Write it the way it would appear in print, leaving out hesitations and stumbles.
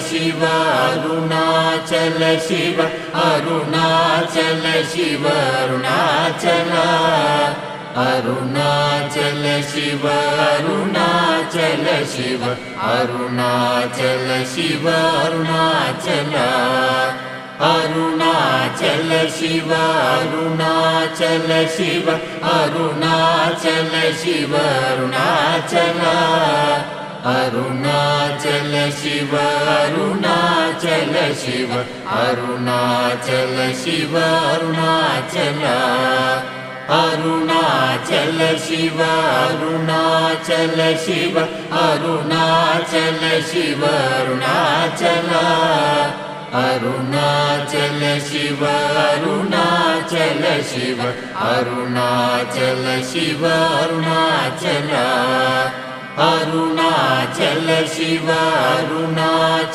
Shiva Arunachal Shiva Arunachal Shiva Arunachal Arunachal Shiva Arunachal Shiva Arunachal Shiva Arunachal Arunachal Shiva Arunachal Shiva Arunachal Shiva Arunachal Arunachal Shiva Arunachal Shiva Arunachal Shiva Arunachal Arunachal Shiva Arunachal Shiva Arunachal Shiva Arunachal Arunachal Shiva Arunachal Shiva Arunachal Shiva Arunachal Arunachal Shiva Arunachal